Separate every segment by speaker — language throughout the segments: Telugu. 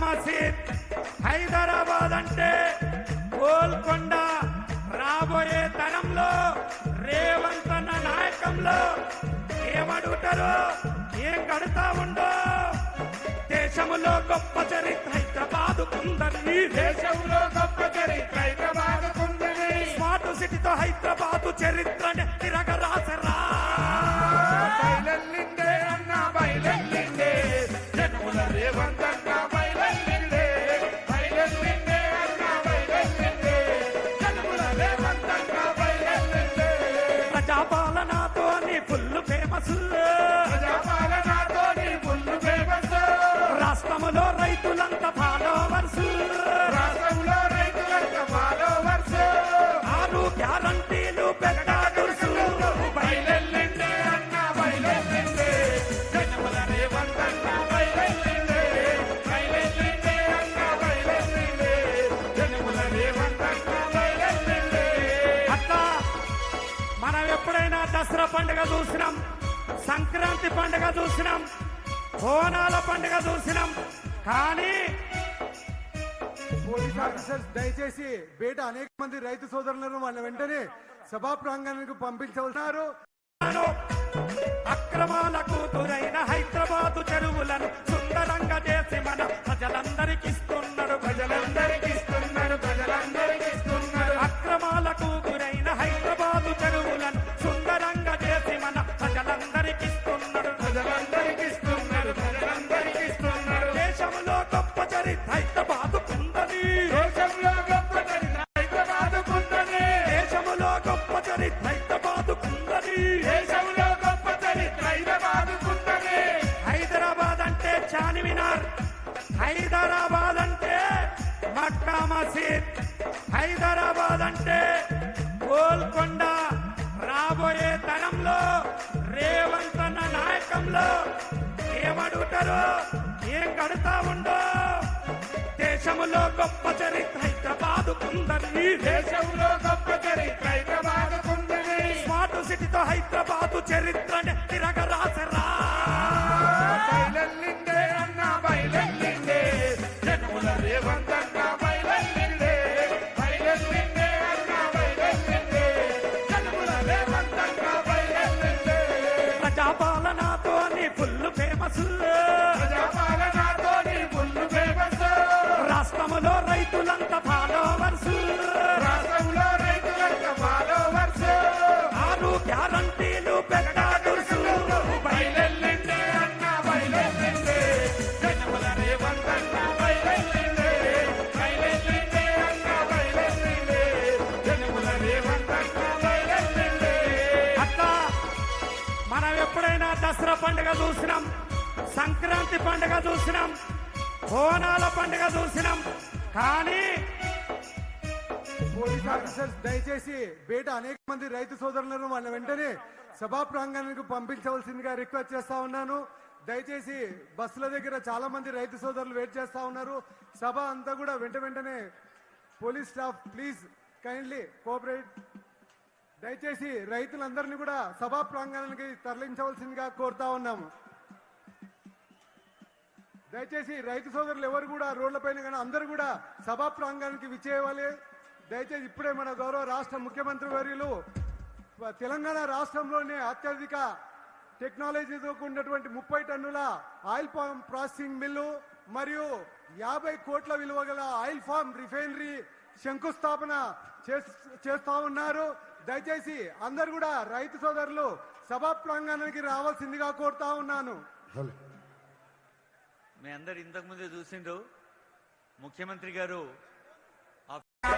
Speaker 1: మసీద్. హైదరాబాద్ అంటే గోల్కొండ. రాబోయే తరంలో రేవంత్ అన్న నాయకంలో ఏమడుగుతారో ఏం కడుతా ఉండో. దేశంలో గొప్ప చరిత్ర హైదరాబాదుకుందని,
Speaker 2: దేశంలో గొప్ప చరిత్ర హైదరాబాదుకుందని,
Speaker 1: స్మార్ట్ సిటీతో హైదరాబాదు చరిత్రని తిరగ రాసరా.
Speaker 2: బయలెల్లిందే అన్న బయలెల్లిందే, జనముల రేవంత్ అన్న బయలెల్లిందే, బయలెల్లిందే అన్న బయలెల్లిందే, జనముల రేవంత్ అన్న బయలెల్లిందే.
Speaker 1: ప్రజాపాలనతోని ఫుల్ ఫేమస్,
Speaker 2: ప్రజాపాలనతోని ఫుల్ ఫేమస్,
Speaker 1: రాష్ట్రములో రైతులంతా ఫాలోవర్స్,
Speaker 2: రాష్ట్రంలో రైతులంతా ఫాలోవర్స్,
Speaker 1: 6 గ్యారంటీలు పెట్టాడుసు.
Speaker 2: బయలెల్లిందే అన్న బయలెల్లిందే, జనముల రేవంత్ అన్న బయలెల్లిందే, బయలెల్లిందే అన్న బయలెల్లిందే, జనముల రేవంత్ అన్న బయలెల్లిందే.
Speaker 1: అట్లా మనం ఎప్పుడైనా దసరా పండుగ చూసినాం, సంక్రాంతి పండుగ చూసినాం, బోనాల పండుగ చూసినాం. కానీ
Speaker 3: పోలీస్ ఆఫీసర్స్ దయచేసి బయట అనేక మంది రైతు సోదరులను వాళ్ళ వెంటనే సభా ప్రాంగణానికి పంపించవలసినారు.
Speaker 1: అక్రమాలకు గురైన హైదరాబాదు చెరువులను సుందరంగా చేసి మన ప్రజలందరికీ ఇస్తున్నాడు,
Speaker 2: ప్రజలందరికీ ఇస్తున్నారు, ప్రజలందరికీ ఇస్తున్నారు,
Speaker 1: అక్రమాలకు గురైన హైదరాబాదు చెరువులను సుందరంగా చేసి మన ప్రజలందరికీ ఇస్తున్నాడు,
Speaker 2: ప్రజలందరికీ ఇస్తున్నారు, ప్రజలందరికీ ఇస్తున్నారు.
Speaker 1: దేశంలో గొప్ప చరిత్ర హైదరాబాదుకుందని,
Speaker 2: దేశంలో గొప్ప చరిత్ర హైదరాబాదుకుందని,
Speaker 1: దేశంలో గొప్ప చరిత్ర హైదరాబాదుకుందని.
Speaker 2: దేశంలో గొప్ప చరిత్ర హైదరాబాదుకుందని.
Speaker 1: హైదరాబాద్ అంటే చార్మినార్, హైదరాబాద్ అంటే మక్కా మసీద్, హైదరాబాద్ అంటే గోల్కొండ. రాబోయే తరంలో రేవంత్ అన్న నాయకంలో ఏమడుగుతారో ఏం కడుతా ఉండో. దేశంలో గొప్ప చరిత్ర హైదరాబాదుకుందని,
Speaker 2: దేశంలో గొప్ప చరిత్ర హైదరాబాదుకుందని,
Speaker 1: స్మార్ట్ సిటీతో హైదరాబాదు చరిత్రని తిరగ రాసరా.
Speaker 2: బయలెల్లిందే అన్న బయలెల్లిందే, జనముల రేవంత్ అన్న బయలెల్లిందే, బయలెల్లిందే అన్న బయలెల్లిందే, జనముల రేవంత్ అన్న బయలెల్లిందే.
Speaker 1: ప్రజాపాలనతోని ఫుల్ ఫేమస్,
Speaker 2: ప్రజాపాలనతోని ఫుల్ ఫేమస్,
Speaker 1: రాష్ట్రములో రైతులంతా ఫాలోవర్స్,
Speaker 2: రాష్ట్రంలో రైతులంతా ఫాలోవర్స్,
Speaker 1: 6 గ్యారంటీలు పెట్టాడుసు.
Speaker 2: బయలెల్లిందే అన్న బయలెల్లిందే, జనముల రేవంత్ అన్న బయలెల్లిందే, బయలెల్లిందే అన్న బయలెల్లిందే, జనముల రేవంత్ అన్న బయలెల్లిందే.
Speaker 1: అట్లా మనం ఎప్పుడైనా దసరా పండుగ చూసినాం, సంక్రాంతి పండుగ చూసినాం, బోనాల పండుగ చూసినాం. కానీ
Speaker 3: పోలీస్ ఆఫీసర్స్ దయచేసి బయట అనేక మంది రైతు సోదరులను వాళ్ళ వెంటనే సభా ప్రాంగణానికి పంపించవలసిందిగా రిక్వెస్ట్ చేస్తా ఉన్నాను. దయచేసి బస్సుల దగ్గర చాలా మంది రైతు సోదరులు వెయిట్ చేస్తా ఉన్నారు. సభ అంతా కూడా వెంటనే police staff please kindly cooperate. దయచేసి రైతులందరినీ కూడా సభా ప్రాంగణానికి తరలించవలసిందిగా కోరుతా ఉన్నాము. దయచేసి రైతు సోదరులు ఎవరు కూడా రోడ్లపైన కానీ అందరూ కూడా సభా ప్రాంగణానికి విచ్చేయాలి. దయచేసి ఇప్పుడే మన గౌరవ రాష్ట్ర ముఖ్యమంత్రి వర్యులు తెలంగాణ రాష్ట్రంలోనే అత్యధిక టెక్నాలజీతో కూడినటువంటి 30 టన్నుల ఆయిల్ పామ్ ప్రాసెసింగ్ మిల్లు మరియు 50 కోట్ల విలువ గల ఆయిల్ ఫామ్ రిఫైనరీ శంకుస్థాపన చేస్తా ఉన్నారు. దయచేసి అందరు కూడా రైతు సోదరులు సభా ప్రాంగణానికి రావాల్సిందిగా కోరుతా ఉన్నాను.
Speaker 4: మీ అందరు ఇంతకు ముందే చూసిండ్రు ముఖ్యమంత్రి గారు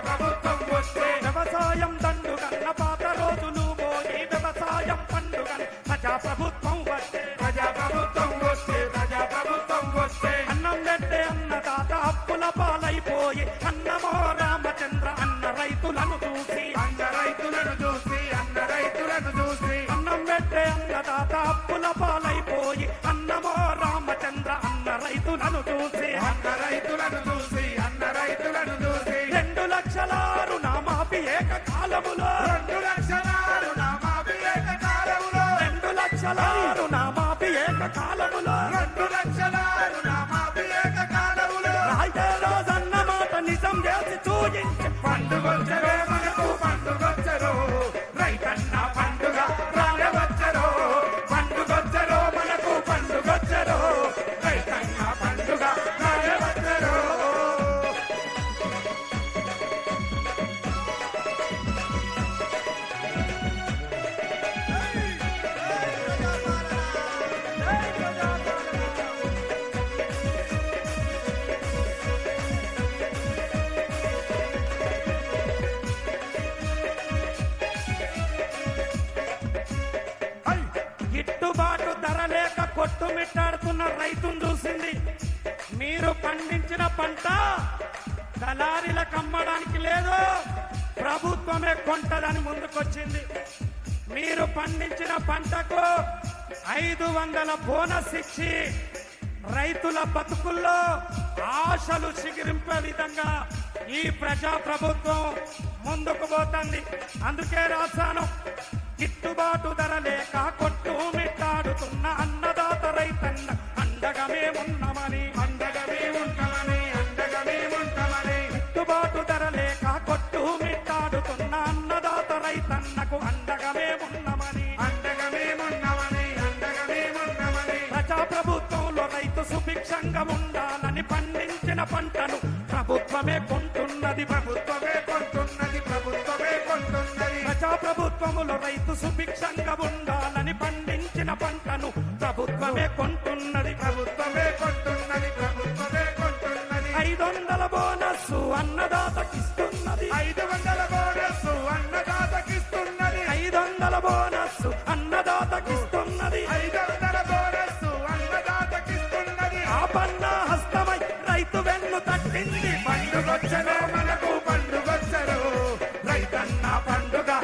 Speaker 2: ప్రభుత్వం వస్తే
Speaker 1: వ్యవసాయం దండుగన్న పాత రోజులు పోయి వ్యవసాయం పండుగ ప్రజాప్రభుత్వం వస్తే,
Speaker 2: ప్రజాప్రభుత్వం వస్తే, ప్రజాప్రభుత్వం వస్తే,
Speaker 1: అన్నం పెట్టే అన్నదాత అప్పుల పాలైపోయి అన్నమో రామచంద్ర అన్న రైతులను చూసి,
Speaker 2: అన్న రైతులను చూసి, అన్న రైతులను చూసి,
Speaker 1: అన్నం పెట్టే అన్నదాత అప్పుల పాలైపోయి అన్నమో రామచంద్ర అన్న రైతులను చూసి,
Speaker 2: అన్న రైతులను చూసి, అన్న రైతులను చూసి,
Speaker 1: 2 లక్షల రుణమాఫీ ఏకకాలములో,
Speaker 2: 2 లక్షల రుణమాఫీ ఏకకాలములో,
Speaker 1: 2 లక్షల రుణమాఫీ ఏకకాలములో,
Speaker 2: 2 లక్షల రుణమాఫీ ఏకకాలములో,
Speaker 1: మీరు పండించిన పంట దళారీలకు అమ్మడానికి లేదు, ప్రభుత్వమే కొంటదని ముందుకొచ్చింది. మీరు పండించిన పంటకు 500 బోనస్ ఇచ్చి రైతుల బతుకుల్లో ఆశలు చిగురింపే విధంగా ఈ ప్రజా ప్రభుత్వం ముందుకు పోతుంది. అందుకే రాశాను, గిట్టుబాటు ధర లేక కొట్టు మిట్టాడుతున్న అన్నదాత రైతన్న అండగా మేమున్నామని,
Speaker 2: అండగా మేముంటామని, అండగా మేముంటామని,
Speaker 1: గిట్టుబాటు ధర లేక కొట్టు మిట్టాడుతున్న అన్నదాత రైతన్నకు అండగా మేమున్నామని,
Speaker 2: అండగా మేమున్నామని, అండగా మేమున్నామని.
Speaker 1: ప్రజా ప్రభుత్వంలో రైతు సుభిక్షంగా ఉండాలని పండించిన పంటను ప్రభుత్వమే కొంటున్నది.
Speaker 2: ప్రభుత్వమే కొంటున్నది, ప్రభుత్వమే కొంటున్నది.
Speaker 1: ప్రజా ప్రభుత్వములో రైతు సుభిక్షంగా ఉండాలని పండించిన పంటను ప్రభుత్వమే కొంటున్నది.
Speaker 2: ప్రభుత్వమే కొంటున్నది, ప్రభుత్వమే కొంటున్నది.
Speaker 1: 500 బోనస్సు అన్నదాతకిస్తున్నది.
Speaker 2: 500 బోనస్సు అన్నదాతకిస్తున్నది.
Speaker 1: 500 బోనస్సు అన్నదాతకిస్తున్నది.
Speaker 2: 500 బోనస్సు అన్నదాతకిస్తున్నది.
Speaker 1: ఆపన్న హస్తమై రైతు వెన్ను తట్టింది పండుగొచ్చనే.